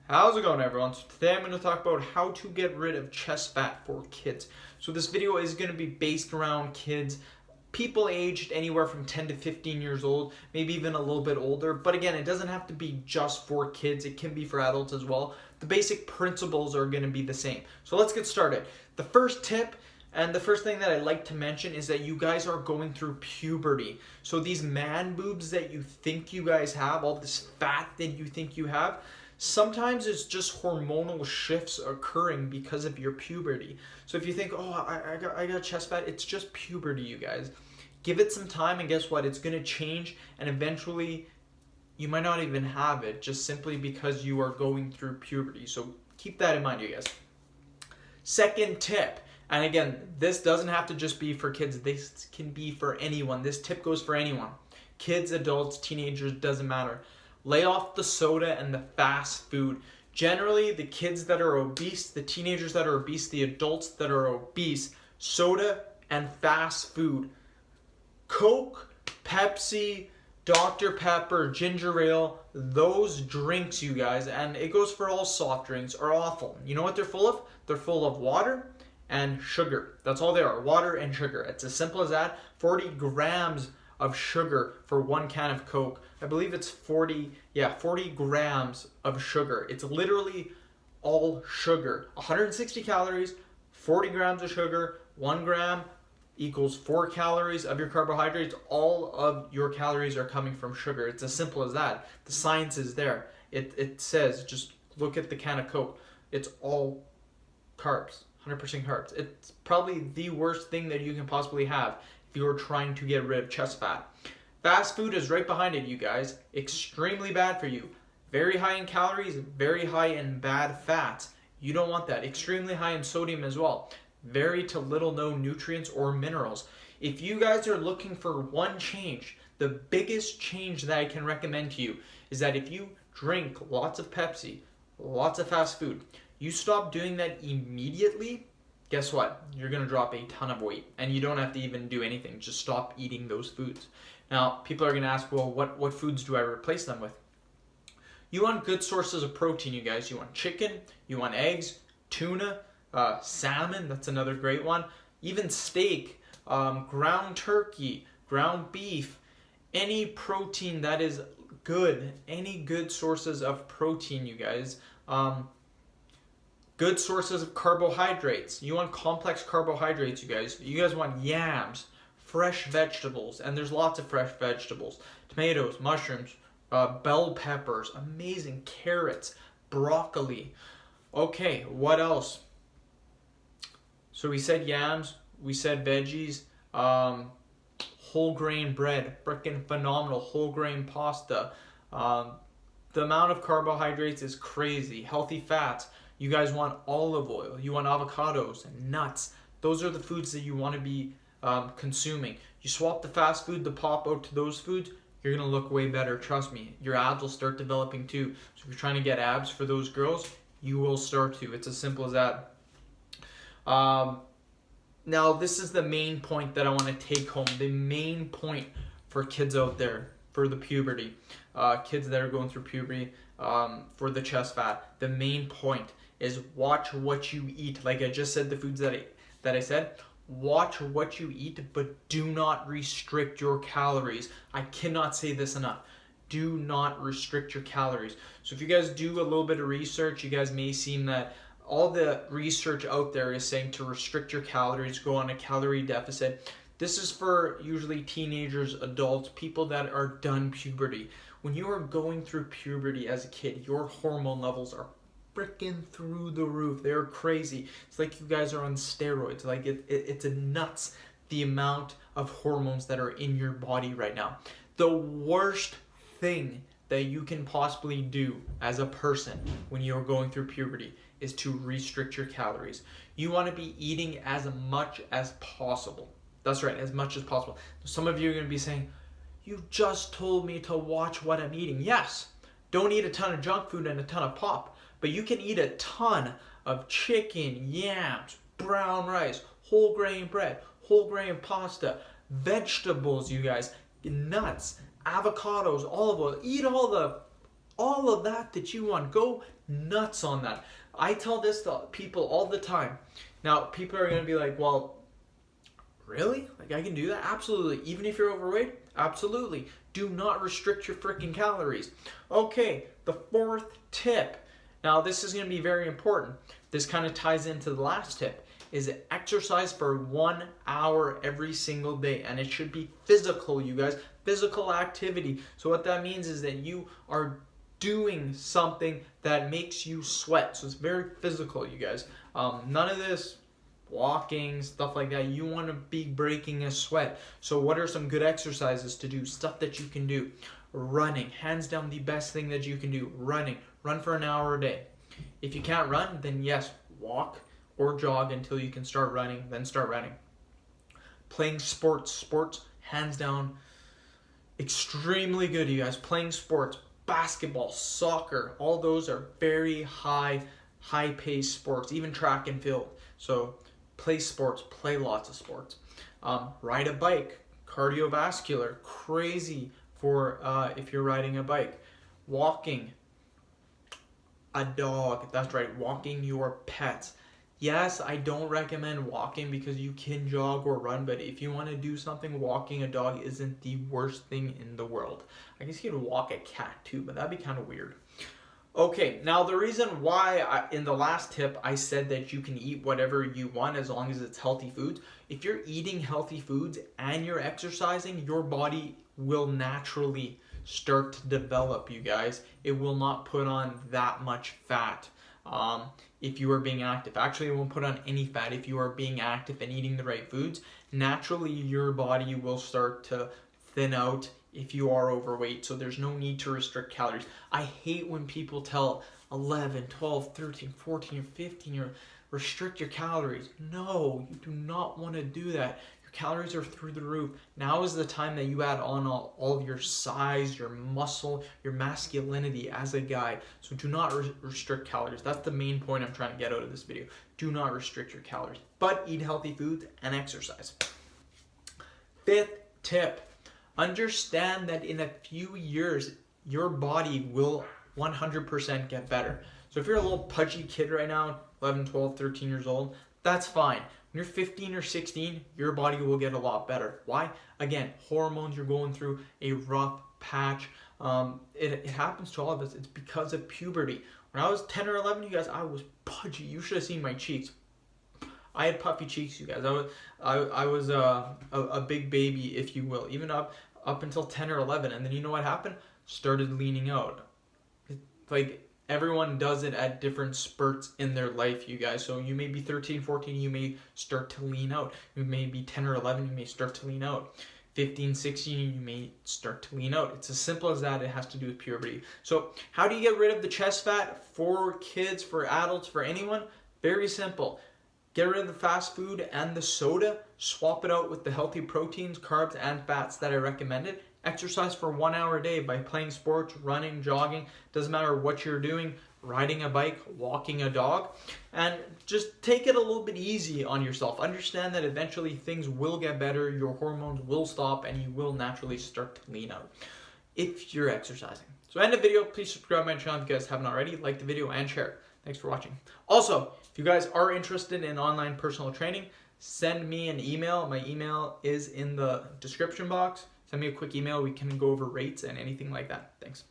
How's it going, everyone? So today I'm going to talk about how to get rid of chest fat for kids. So this video is going to be based around kids, people aged anywhere from 10 to 15 years old, maybe even a little bit older. But again, it doesn't have to be just for kids. It can be for adults as well. The basic principles are going to be the same. So let's get started. The first tip and the first thing that I like to mention is that you guys are going through puberty. So these man boobs that you think you guys have, all this fat that you think you have, sometimes it's just hormonal shifts occurring because of your puberty. So if you think, oh, I got chest fat, it's just puberty, you guys. Give it some time and guess what? It's going to change and eventually you might not even have it just simply because you are going through puberty. So keep that in mind, you guys. Second tip. And again, this doesn't have to just be for kids. This can be for anyone. This tip goes for anyone. Kids, adults, teenagers, doesn't matter. Lay off the soda and the fast food. Generally, the kids that are obese, the teenagers that are obese, the adults that are obese, soda and fast food. Coke, Pepsi, Dr. Pepper, ginger ale, those drinks, you guys, and it goes for all soft drinks, are awful. You know what they're full of? They're full of water and sugar. That's all they are, water and sugar. It's as simple as that. 40 grams of sugar for one can of Coke. I believe it's 40 grams of sugar. It's literally all sugar. 160 calories, 40 grams of sugar, 1 gram equals 4 calories of your carbohydrates. All of your calories are coming from sugar. It's as simple as that. The science is there. It says, just look at the can of Coke. It's all carbs, 100% carbs. It's probably the worst thing that you can possibly have if you're trying to get rid of chest fat. Fast food is right behind it, you guys. Extremely bad for you. Very high in calories, very high in bad fats. You don't want that. Extremely high in sodium as well. Very to little no nutrients or minerals. If you guys are looking for one change, the biggest change that I can recommend to you is that if you drink lots of Pepsi, lots of fast food, you stop doing that immediately, guess what? You're going to drop a ton of weight and you don't have to even do anything. Just stop eating those foods. Now, people are going to ask, well, what foods do I replace them with? You want good sources of protein, you guys. You want chicken, you want eggs, tuna, salmon, that's another great one. Even steak, ground turkey, ground beef, any protein that is good, any good sources of protein, you guys. Good sources of carbohydrates. You want complex carbohydrates, you guys. You guys want yams, fresh vegetables, and there's lots of fresh vegetables. Tomatoes, mushrooms, bell peppers, amazing carrots, broccoli. Okay, what else? So we said yams, we said veggies, whole grain bread, freaking phenomenal, whole grain pasta. The amount of carbohydrates is crazy. Healthy fats. You guys want olive oil. You want avocados and nuts. Those are the foods that you want to be consuming. You swap the fast food, the pop out to those foods, you're going to look way better. Trust me. Your abs will start developing too. So if you're trying to get abs for those girls, you will start to. It's as simple as that. Now, this is the main point that I want to take home. The main point for kids out there, for the puberty, kids that are going through puberty, for the chest fat. The main point is watch what you eat. Like I just said, the foods that I said, watch what you eat, but do not restrict your calories. I cannot say this enough. Do not restrict your calories. So if you guys do a little bit of research, you guys may seem that all the research out there is saying to restrict your calories, go on a calorie deficit. This is for usually teenagers, adults, people that are done puberty. When you are going through puberty as a kid, your hormone levels are freaking through the roof. They're crazy. It's like you guys are on steroids. Like it's nuts the amount of hormones that are in your body right now. The worst thing that you can possibly do as a person when you're going through puberty is to restrict your calories. You want to be eating as much as possible. That's right, as much as possible. Some of you are going to be saying, you just told me to watch what I'm eating. Yes, don't eat a ton of junk food and a ton of pop, but you can eat a ton of chicken, yams, brown rice, whole grain bread, whole grain pasta, vegetables, you guys, nuts, avocados, olive oil. Eat all the all of that you want. Go nuts on that. I tell this to people all the time. Now, people are going to be like, well, really? Like, I can do that? Absolutely. Even if you're overweight? Absolutely. Do not restrict your freaking calories. Okay, the fourth tip. Now, this is going to be very important. This kind of ties into the last tip, is exercise for 1 hour every single day. And it should be physical, you guys. Physical activity. So what that means is that you are doing something that makes you sweat. So it's very physical, you guys. None of this walking, stuff like that. You want to be breaking a sweat. So what are some good exercises to do? Stuff that you can do. Running. Hands down the best thing that you can do. Running. Run for an hour a day. If you can't run, then yes, walk or jog until you can start running, then start running. Playing sports. Sports, hands down, extremely good, you guys. Playing sports, basketball, soccer, all those are very high-paced sports, even track and field. So play sports, play lots of sports. Ride a bike, cardiovascular, crazy for if you're riding a bike. Walking a dog, that's right, walking your pets. Yes, I don't recommend walking because you can jog or run, but if you want to do something, walking a dog isn't the worst thing in the world. I guess you could walk a cat too, but that'd be kind of weird. Okay, now the reason why in the last tip I said that you can eat whatever you want as long as it's healthy foods. If you're eating healthy foods and you're exercising, your body will naturally start to develop, you guys. It will not put on that much fat if you are being active. Actually, it won't put on any fat if you are being active and eating the right foods. Naturally, your body will start to thin out if you are overweight, so there's no need to restrict calories. I hate when people tell 11, 12, 13, 14, or 15 year restrict your calories. No, you do not want to do that. Your calories are through the roof. Now is the time that you add on all of your size, your muscle, your masculinity as a guy. So do not restrict calories. That's the main point I'm trying to get out of this video. Do not restrict your calories, but eat healthy foods and exercise. Fifth tip. Understand that in a few years, your body will 100% get better. So if you're a little pudgy kid right now, 11, 12, 13 years old, that's fine. When you're 15 or 16, your body will get a lot better. Why? Again, hormones, you're going through a rough patch. It happens to all of us. It's because of puberty. When I was 10 or 11, you guys, I was pudgy. You should have seen my cheeks. I had puffy cheeks, you guys. I was a big baby, if you will, even up until 10 or 11. And then you know what happened? Started leaning out. Like, everyone does it at different spurts in their life, you guys. So you may be 13, 14, you may start to lean out. You may be 10 or 11, you may start to lean out. 15, 16, you may start to lean out. It's as simple as that. It has to do with puberty. So how do you get rid of the chest fat for kids, for adults, for anyone? Very simple. Get rid of the fast food and the soda. Swap it out with the healthy proteins, carbs, and fats that I recommended. Exercise for 1 hour a day by playing sports, running, jogging. Doesn't matter what you're doing. Riding a bike, walking a dog. And just take it a little bit easy on yourself. Understand that eventually things will get better. Your hormones will stop and you will naturally start to lean out if you're exercising. So end the video. Please subscribe to my channel if you guys haven't already. Like the video and share it. Thanks for watching. Also, if you guys are interested in online personal training, send me an email. My email is in the description box. Send me a quick email. We can go over rates and anything like that. Thanks.